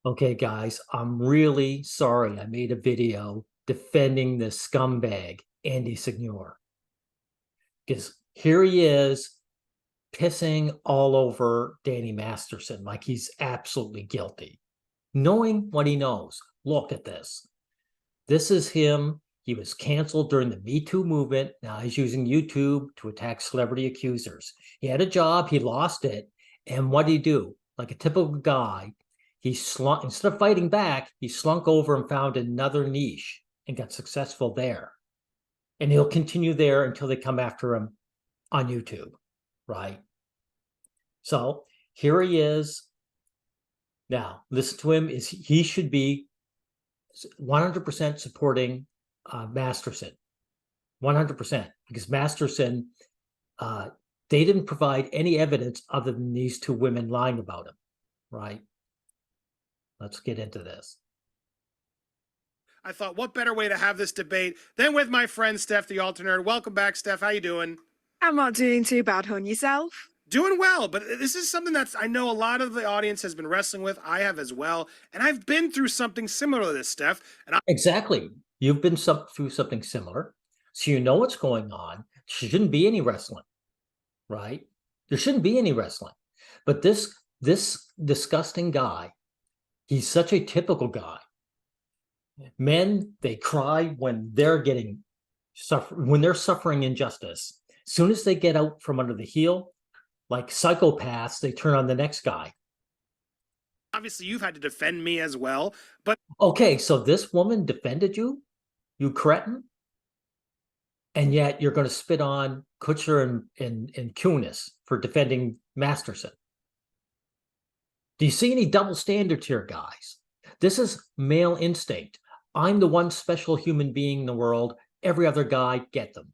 Okay, guys, I'm really sorry I made a video defending this scumbag, Andy Signore. Because here he is pissing all over Danny Masterson like he's absolutely guilty, knowing what he knows. Look at this. This is him. He was canceled during the Me Too movement. Now he's using YouTube to attack celebrity accusers. He had a job, he lost it. And what did he do? Like a typical guy, he slunk, instead of fighting back, he slunk over and found another niche and got successful there. And he'll continue there until they come after him on YouTube, right? So here he is. Now, listen to him. He should be 100% supporting Masterson, 100%, because Masterson, they didn't provide any evidence other than these two women lying about him, right? Let's get into this. I thought, what better way to have this debate than with my friend Steph, the alternate. Welcome back, Steph. How you doing? I'm not doing too bad, hon. Yourself? Doing well, but this is something that's I know a lot of the audience has been wrestling with. I have as well, and I've been through something similar to this, Steph. And Exactly. You've been through something similar, so you know what's going on. There shouldn't be any wrestling, right? There shouldn't be any wrestling. But this disgusting guy, he's such a typical guy. Men, they cry when they're suffering injustice. As soon as they get out from under the heel, like psychopaths, they turn on the next guy. obviously, you've had to defend me as well, but Okay, so this woman defended you, you cretin, and yet you're going to spit on Kutcher and Kunis for defending Masterson. Do you see any double standards here, guys? This is male instinct. I'm the one special human being in the world. Every other guy, get them.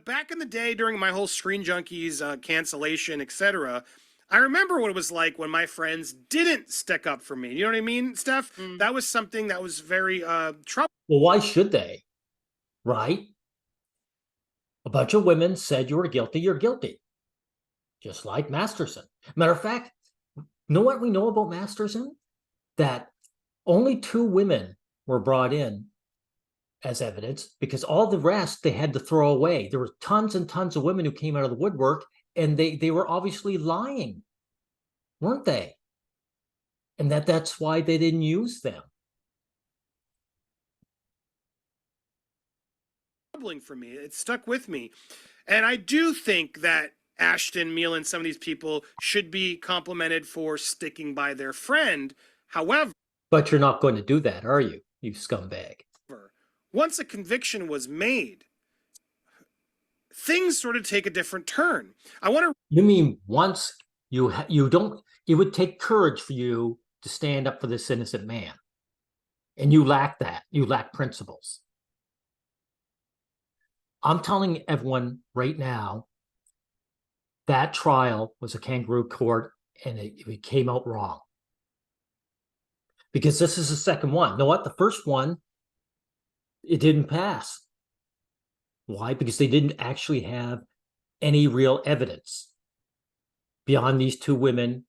back in the day during my whole Screen Junkies cancellation, etc., I remember what it was like when my friends didn't stick up for me. You know what I mean, Steph? That was something that was very troubling. Well, why should they? Right? A bunch of women said you were guilty, you're guilty. Just like Masterson. Matter of fact, know what we know about Masterson? That only two women were brought in as evidence because all the rest they had to throw away. There were tons and tons of women who came out of the woodwork, and they were obviously lying, weren't they? And that's why they didn't use them. For me. It stuck with me. And I do think that Ashton, Meal, and some of these people should be complimented for sticking by their friend. However, But you're not going to do that, are you, you scumbag? once a conviction was made, things sort of take a different turn. I want to. You mean once you don't, it would take courage for you to stand up for this innocent man, and you lack that. You lack principles. I'm telling everyone right now that trial was a kangaroo court, and it came out wrong. Because this is the second one. You know what? The first one, it didn't pass. Why? Because they didn't actually have any real evidence beyond these two women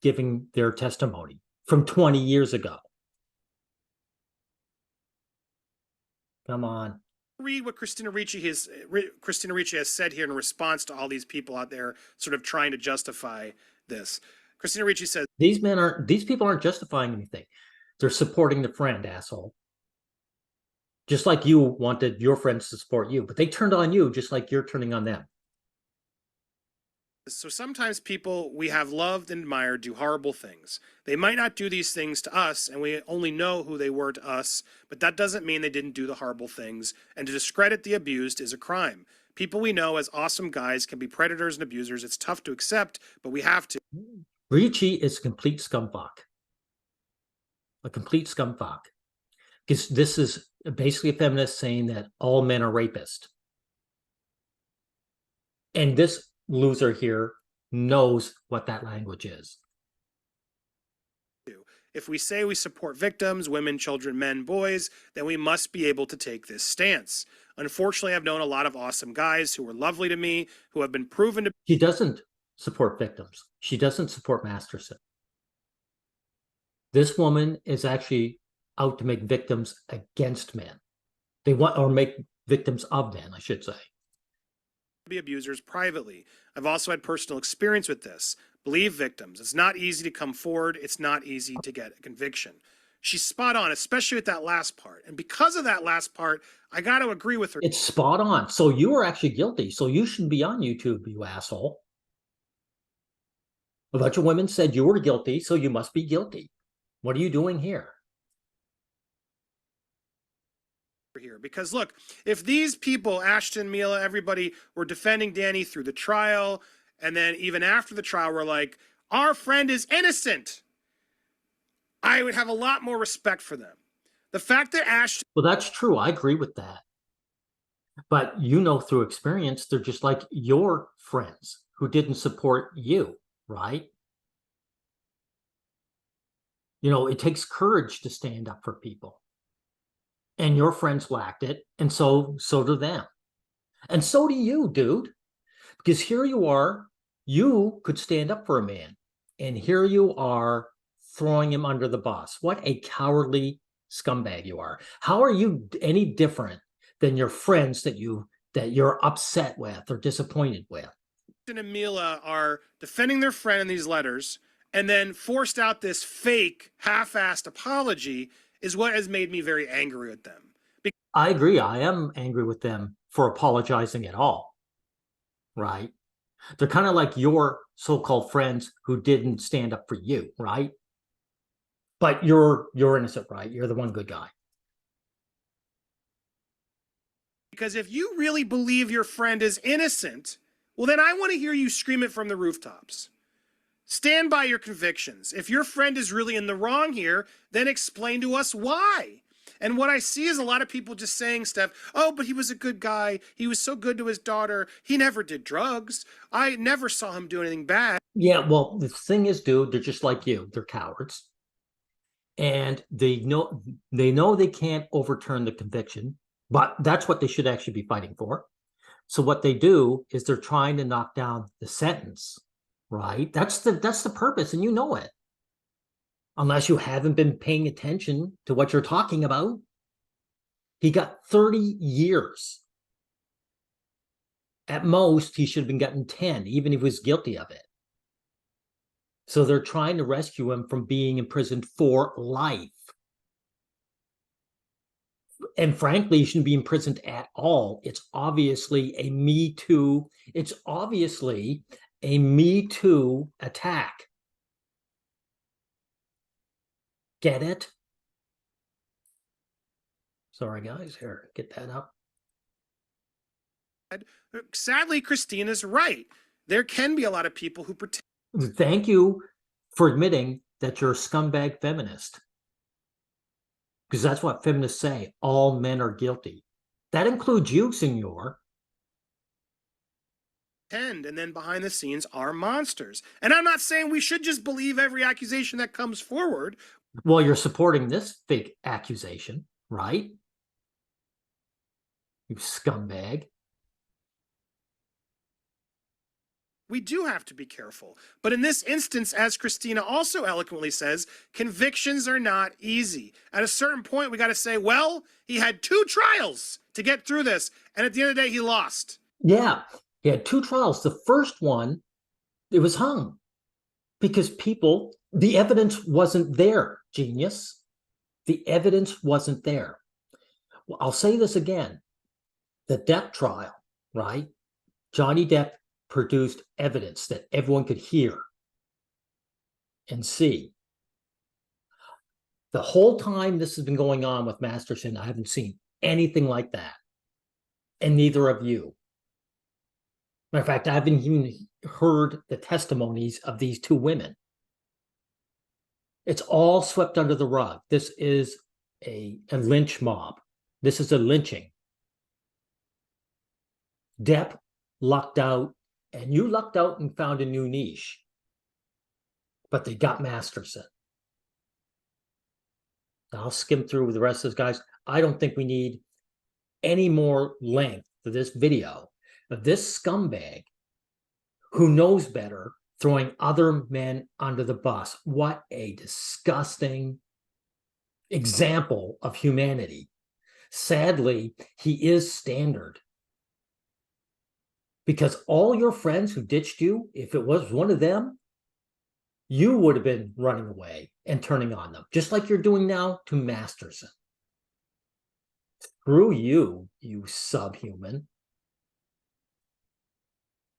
giving their testimony from 20 years ago. Come on. Read what Christina Ricci has said here in response to all these people out there sort of trying to justify this. Christina Ricci says these people aren't justifying anything. They're supporting the friend, asshole. Just like you wanted your friends to support you, but they turned on you just like you're turning on them. so sometimes people we have loved and admired do horrible things. They might not do these things to us, and we only know who they were to us, but that doesn't mean they didn't do the horrible things, and to discredit the abused is a crime. People we know as awesome guys can be predators and abusers. It's tough to accept, but we have to. Ricci is a complete scumfuck. A complete scumfuck. Because this is basically a feminist saying that all men are rapists. And this loser here knows what that language is. If we say we support victims, women, children, men, boys, then we must be able to take this stance. Unfortunately, I've known a lot of awesome guys who were lovely to me, who have been proven to. She doesn't support victims. She doesn't support Masterson. This woman is actually out to make victims against men. They want, or make victims of men, I should say. Be abusers privately. I've also had personal experience with this. Believe victims. It's not easy to come forward. It's not easy to get a conviction. She's spot on, especially with that last part. And because of that last part, I got to agree with her. It's spot on. So you were actually guilty. So you shouldn't be on YouTube, you asshole. A bunch of women said you were guilty, so you must be guilty. What are you doing here? Here, because look, if these people, Ashton, Mila, everybody, were defending Danny through the trial, and then even after the trial were like, our friend is innocent, I would have a lot more respect for them. The fact that Ashton... Well, that's true. I agree with that. But you know, through experience, they're just like your friends who didn't support you, right? You know, it takes courage to stand up for people. And your friends lacked it, and so do them. And so do you, dude. Because here you are, you could stand up for a man, and here you are throwing him under the bus. What a cowardly scumbag you are. How are you any different than your friends that you're upset with or disappointed with? And Mila are defending their friend in these letters, and then forced out this fake, half-assed apology is what has made me very angry with them. I agree. I am angry with them for apologizing at all. Right? They're kind of like your so-called friends who didn't stand up for you, right? But you're innocent, right? You're the one good guy. Because if you really believe your friend is innocent, well, then I want to hear you scream it from the rooftops. Stand by your convictions. If your friend is really in the wrong here, then explain to us why. And what I see is a lot of people just saying stuff, oh, but he was a good guy. He was so good to his daughter. He never did drugs. I never saw him do anything bad. Yeah, well, the thing is, dude, they're just like you. They're cowards. And they know they can't overturn the conviction, but that's what they should actually be fighting for. So what they do is they're trying to knock down the sentence, right? That's the purpose, and you know it. Unless you haven't been paying attention to what you're talking about. He got 30 years. At most, he should have been getting 10, even if he was guilty of it. So they're trying to rescue him from being imprisoned for life. And frankly, he shouldn't be imprisoned at all. It's obviously a Me Too. It's obviously a Me Too attack. Get it? Sorry, guys. Here, get that up. Sadly, Christina's right. There can be a lot of people who pretend. Thank you for admitting that you're a scumbag feminist. Because that's what feminists say. All men are guilty. That includes you, Signore. And then behind the scenes are monsters. And I'm not saying we should just believe every accusation that comes forward. Well, you're supporting this fake accusation, right? You scumbag. We do have to be careful. But in this instance, as Christina also eloquently says, convictions are not easy. At a certain point, we got to say, well, he had 2 trials to get through this. And at the end of the day, he lost. Yeah, he had 2 trials. The first one, it was hung because the evidence wasn't there, genius. The evidence wasn't there. Well, I'll say this again. The Depp trial, right? Johnny Depp produced evidence that everyone could hear and see. The whole time this has been going on with Masterson, I haven't seen anything like that. And neither of you. Matter of fact, I haven't even heard the testimonies of these 2 women. It's all swept under the rug. This is a lynch mob. This is a lynching. Depp lucked out, and you lucked out and found a new niche. But they got Masterson. I'll skim through the rest of those guys. I don't think we need any more length to this video of this scumbag who knows better throwing other men under the bus. What a disgusting example of humanity. Sadly, he is standard. Because all your friends who ditched you, if it was one of them, you would have been running away and turning on them, just like you're doing now to Masterson. Screw you, you subhuman.